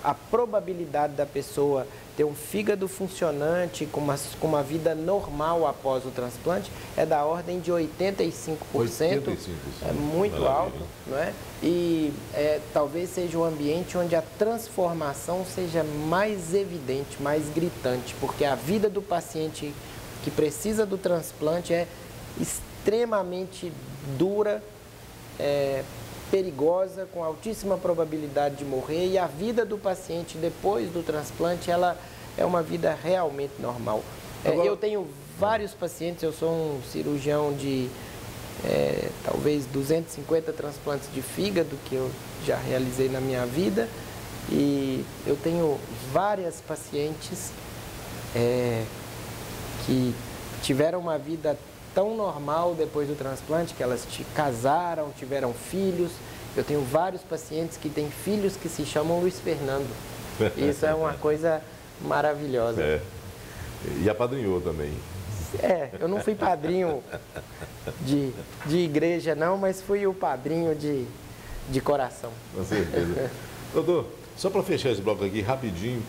a probabilidade da pessoa ter um fígado funcionante com uma vida normal após o transplante é da ordem de 85%. 85%. É muito alto, não é? E talvez seja o ambiente onde a transformação seja mais evidente, mais gritante, porque a vida do paciente que precisa do transplante é extremamente dura, perigosa, com altíssima probabilidade de morrer, e a vida do paciente depois do transplante, ela é uma vida realmente normal. Eu tenho vários pacientes, eu sou um cirurgião de talvez 250 transplantes de fígado que eu já realizei na minha vida, e eu tenho várias pacientes que tiveram uma vida tão normal depois do transplante, que elas casaram, tiveram filhos. Eu tenho vários pacientes que têm filhos que se chamam Luiz Fernando. Isso é uma coisa maravilhosa. E apadrinhou também. Eu não fui padrinho de igreja não, mas fui o padrinho de coração. Com certeza. Doutor, só para fechar esse bloco aqui rapidinho,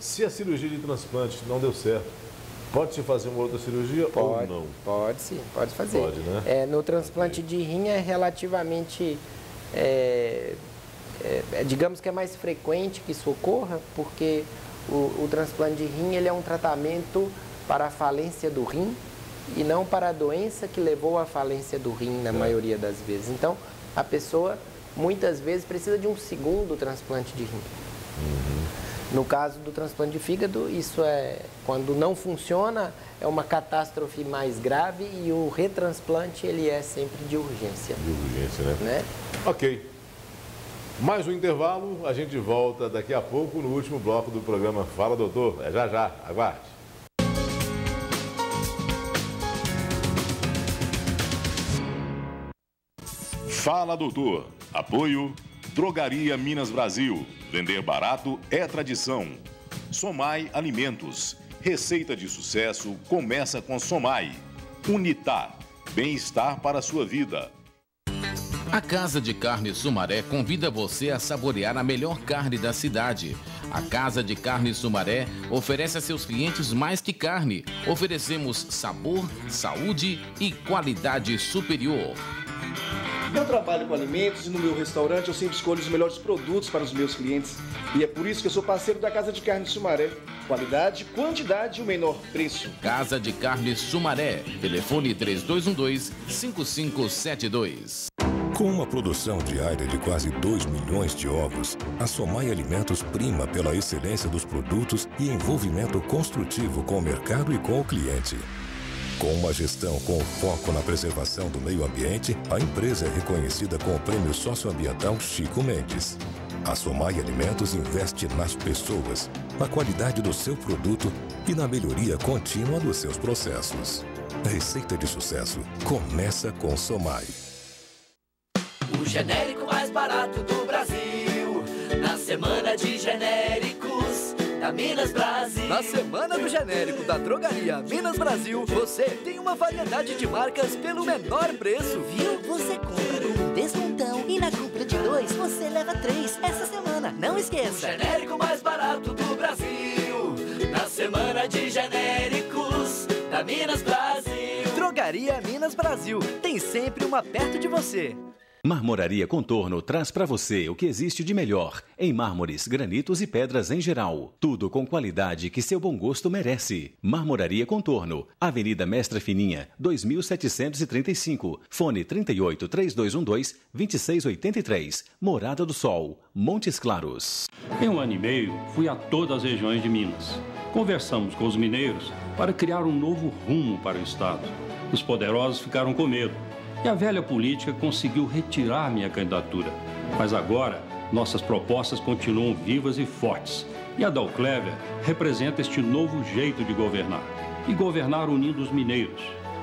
se a cirurgia de transplante não deu certo, pode-se fazer uma outra cirurgia ou não? Pode sim, pode fazer. Pode, né? No transplante de rim é relativamente, digamos que é mais frequente que isso ocorra, porque o transplante de rim ele é um tratamento para a falência do rim e não para a doença que levou à falência do rim na maioria das vezes. Então, a pessoa muitas vezes precisa de um segundo transplante de rim. No caso do transplante de fígado, isso quando não funciona, é uma catástrofe mais grave, e o retransplante ele é sempre de urgência. De urgência, né? Ok. Mais um intervalo, a gente volta daqui a pouco no último bloco do programa Fala Doutor. Já, aguarde. Fala Doutor. Apoio Drogaria Minas Brasil. Vender barato é tradição. Somai Alimentos. Receita de sucesso começa com Somai. Unitar. Bem-estar para a sua vida. A Casa de Carne Sumaré convida você a saborear a melhor carne da cidade. A Casa de Carne Sumaré oferece a seus clientes mais que carne. Oferecemos sabor, saúde e qualidade superior. Eu trabalho com alimentos e no meu restaurante eu sempre escolho os melhores produtos para os meus clientes. E é por isso que eu sou parceiro da Casa de Carne Sumaré. Qualidade, quantidade e o menor preço. Casa de Carne Sumaré. Telefone 3212-5572. Com uma produção diária de quase 2 milhões de ovos, a Somai Alimentos prima pela excelência dos produtos e envolvimento construtivo com o mercado e com o cliente. Com uma gestão com foco na preservação do meio ambiente, a empresa é reconhecida com o Prêmio Socioambiental Chico Mendes. A Somai Alimentos investe nas pessoas, na qualidade do seu produto e na melhoria contínua dos seus processos. A receita de sucesso começa com Somai. O genérico mais barato do Brasil. Na semana de genéricos, da Minas Brasil. Na Semana do Genérico da Drogaria Minas Brasil, você tem uma variedade de marcas pelo menor preço. Viu? Você compra com um descontão e na compra de 2 você leva 3 essa semana. Não esqueça. O genérico mais barato do Brasil. Na Semana de Genéricos da Minas Brasil. Drogaria Minas Brasil. Tem sempre uma perto de você. Marmoraria Contorno traz para você o que existe de melhor em mármores, granitos e pedras em geral. Tudo com qualidade que seu bom gosto merece. Marmoraria Contorno, Avenida Mestra Fininha, 2735, fone 38-3212-2683, Morada do Sol, Montes Claros. Em 1 ano e meio, fui a todas as regiões de Minas. Conversamos com os mineiros para criar um novo rumo para o Estado. Os poderosos ficaram com medo. E a velha política conseguiu retirar minha candidatura. Mas agora, nossas propostas continuam vivas e fortes. E a Adalclévia representa este novo jeito de governar. E governar unindo os mineiros.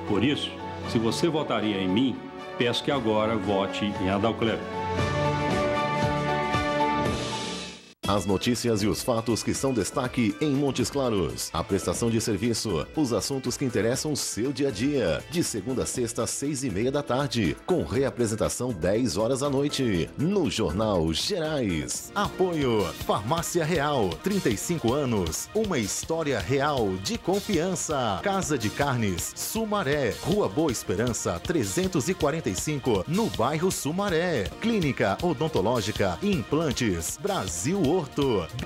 Por isso, se você votaria em mim, peço que agora vote em Adalclévia. As notícias e os fatos que são destaque em Montes Claros. A prestação de serviço, os assuntos que interessam o seu dia a dia. De segunda a sexta, às 6:30 da tarde. Com reapresentação 10 horas da noite. No Jornal Gerais. Apoio Farmácia Real, 35 anos. Uma história real de confiança. Casa de Carnes Sumaré. Rua Boa Esperança, 345. No bairro Sumaré. Clínica Odontológica Implantes Brasil Horto.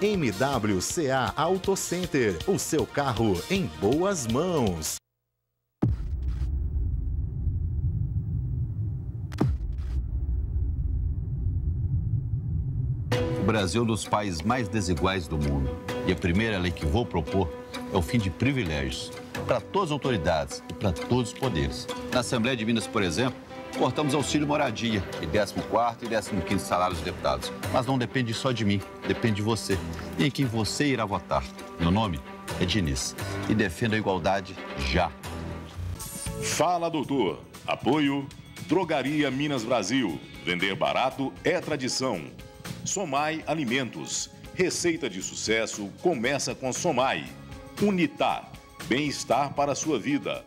MWCA Auto Center. O seu carro em boas mãos. O Brasil é um dos países mais desiguais do mundo. E a primeira lei que vou propor é o fim de privilégios para todas as autoridades e para todos os poderes. Na Assembleia de Minas, por exemplo, cortamos auxílio moradia e 14º e 15º salários dos deputados. Mas não depende só de mim, depende de você e em quem você irá votar. Meu nome é Diniz e defendo a igualdade já. Fala, doutor. Apoio Drogaria Minas Brasil. Vender barato é tradição. Somai Alimentos. Receita de sucesso começa com Somai. Unitá. Bem-estar para a sua vida.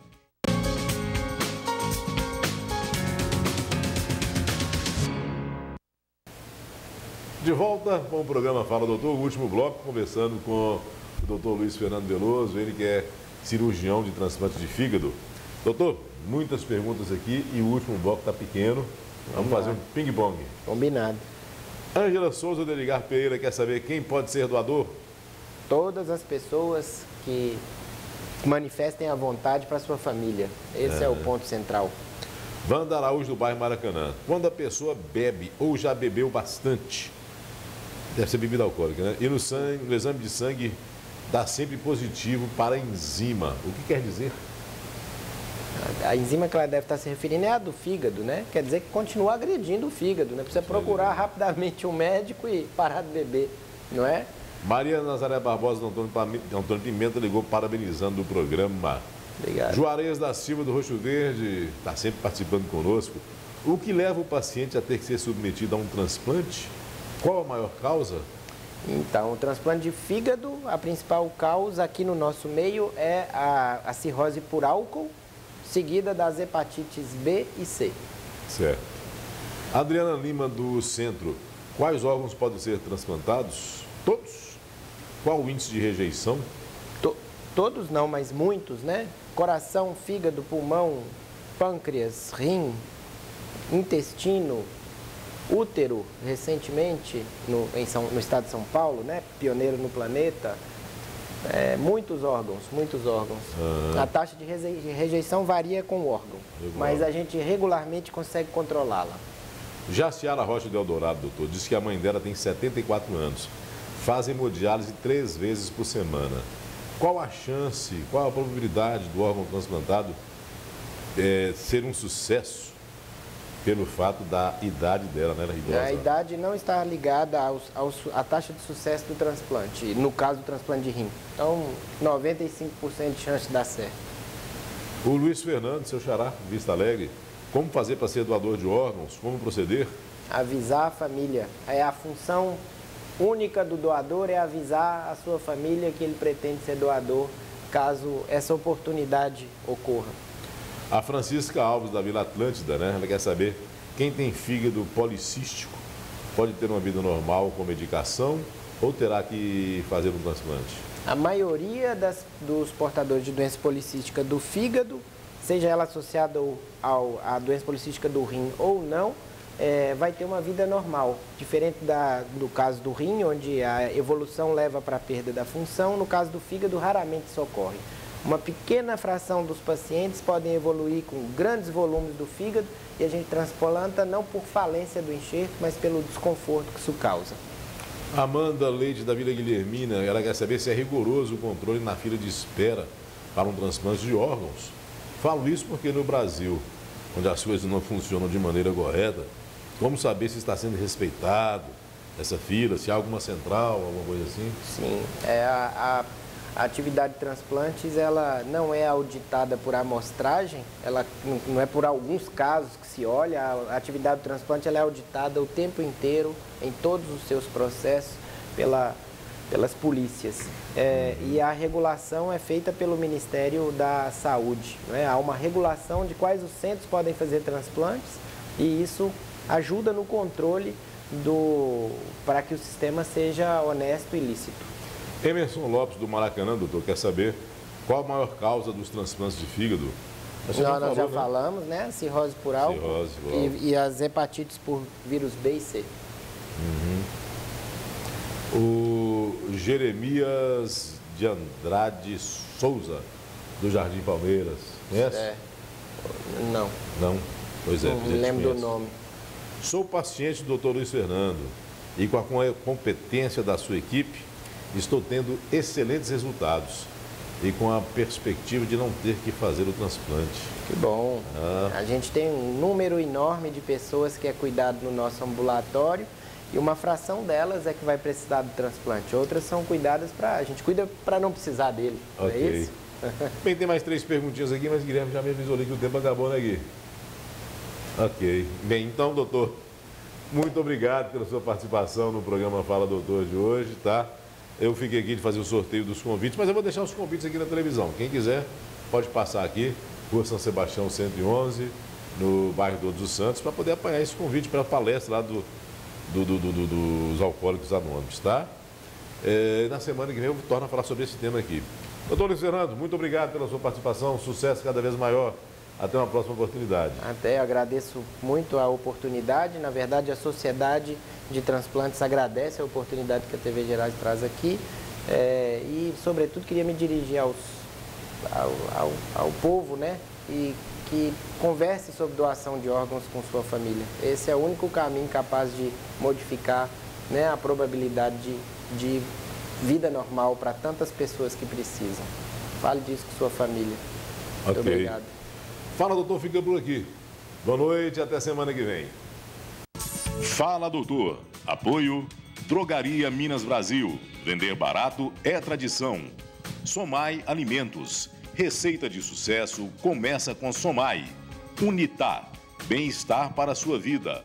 De volta com o programa Fala Doutor, o último bloco, conversando com o doutor Luiz Fernando Veloso, ele que é cirurgião de transplante de fígado. Doutor, muitas perguntas aqui e o último bloco está pequeno. Vamos fazer um ping-pong. Combinado. Ângela Souza de Edgar Pereira quer saber quem pode ser doador? Todas as pessoas que manifestem a vontade para sua família. Esse é o ponto central. Wanda Araújo do bairro Maracanã. Quando a pessoa bebe ou já bebeu bastante, deve ser bebida alcoólica, né? E no exame de sangue dá sempre positivo para a enzima. O que quer dizer? A enzima que ela deve estar se referindo é a do fígado, né? Quer dizer que continua agredindo o fígado, né? Precisa procurar rapidamente um médico e parar de beber, não é? Maria Nazaré Barbosa do Antônio Pimenta ligou parabenizando o programa. Obrigado. Juarez da Silva do Roxo Verde está sempre participando conosco. O que leva o paciente a ter que ser submetido a um transplante? Qual a maior causa? Então, o transplante de fígado, a principal causa aqui no nosso meio é a cirrose por álcool, seguida das hepatites B e C. Certo. Adriana Lima do Centro, quais órgãos podem ser transplantados? Todos? Qual o índice de rejeição? Todos não, mas muitos, né? Coração, fígado, pulmão, pâncreas, rim, intestino, útero, recentemente no estado de São Paulo, né? Pioneiro no planeta. Muitos órgãos, muitos órgãos. A taxa de rejeição varia com o órgão, mas a gente regularmente consegue controlá-la. Jaciara Rocha de Eldorado, doutor, diz que a mãe dela tem 74 anos. Faz hemodiálise 3 vezes por semana. Qual a chance, qual a probabilidade do órgão transplantado ser um sucesso pelo fato da idade dela, né? A idade não está ligada à taxa de sucesso do transplante, no caso do transplante de rim. Então, 95% de chance de dar certo. O Luiz Fernando, seu xará, Vista Alegre, como fazer para ser doador de órgãos? Como proceder? Avisar a família. É a função única do doador é avisar a sua família que ele pretende ser doador, caso essa oportunidade ocorra. A Francisca Alves, da Vila Atlântida, né? Ela quer saber, quem tem fígado policístico pode ter uma vida normal com medicação ou terá que fazer um transplante? A maioria dos portadores de doença policística do fígado, seja ela associada à doença policística do rim ou não, vai ter uma vida normal. Diferente do caso do rim, onde a evolução leva para a perda da função, no caso do fígado raramente isso ocorre. Uma pequena fração dos pacientes podem evoluir com grandes volumes do fígado e a gente transplanta não por falência do enxerto, mas pelo desconforto que isso causa. Amanda Leite, da Vila Guilhermina, ela quer saber se é rigoroso o controle na fila de espera para um transplante de órgãos. Falo isso porque no Brasil, onde as coisas não funcionam de maneira correta, como saber se está sendo respeitado essa fila, se há alguma central, alguma coisa assim? Sim, a atividade de transplantes, ela não é auditada por amostragem, ela não é por alguns casos que se olha, a atividade de transplante ela é auditada o tempo inteiro, em todos os seus processos, pelas polícias. E a regulação é feita pelo Ministério da Saúde. Né? Há uma regulação de quais os centros podem fazer transplantes e isso ajuda no controle para que o sistema seja honesto e lícito. Emerson Lopes, do Maracanã, doutor, quer saber qual a maior causa dos transplantes de fígado? Nós já falamos, né? Cirrose por álcool e as hepatites por vírus B e C. O Jeremias de Andrade Souza, do Jardim Palmeiras, conhece? Não. Não? Pois é. Não me lembro do nome. Sou paciente do doutor Luiz Fernando e com a competência da sua equipe, estou tendo excelentes resultados e com a perspectiva de não ter que fazer o transplante. Que bom. A gente tem um número enorme de pessoas que é cuidado no nosso ambulatório e uma fração delas é que vai precisar do transplante. Outras são cuidadas a gente cuida para não precisar dele. Ok. É isso? Bem, tem mais 3 perguntinhas aqui, mas Guilherme já me avisou ali que o tempo acabou, né, Gui? Ok. Bem, então, doutor, muito obrigado pela sua participação no programa Fala Doutor de hoje, tá? Eu fiquei aqui de fazer o sorteio dos convites, mas eu vou deixar os convites aqui na televisão. Quem quiser, pode passar aqui, Rua São Sebastião 111, no bairro Todos os Santos, para poder apanhar esse convite para a palestra lá dos Alcoólicos Anônimos, tá? Na semana que vem eu torno a falar sobre esse tema aqui. Doutor Luiz Fernando, muito obrigado pela sua participação, sucesso cada vez maior. Até uma próxima oportunidade. Até agradeço muito a oportunidade. Na verdade, a Sociedade de Transplantes agradece a oportunidade que a TV Gerais traz aqui. E, sobretudo, queria me dirigir ao povo, né? E que converse sobre doação de órgãos com sua família. Esse é o único caminho capaz de modificar, né, a probabilidade de vida normal para tantas pessoas que precisam. Fale disso com sua família. Muito obrigado. Fala, doutor, fica por aqui. Boa noite e até semana que vem. Fala, doutor. Apoio Drogaria Minas Brasil. Vender barato é tradição. Somai Alimentos. Receita de sucesso começa com Somai. Unitá. Bem-estar para a sua vida.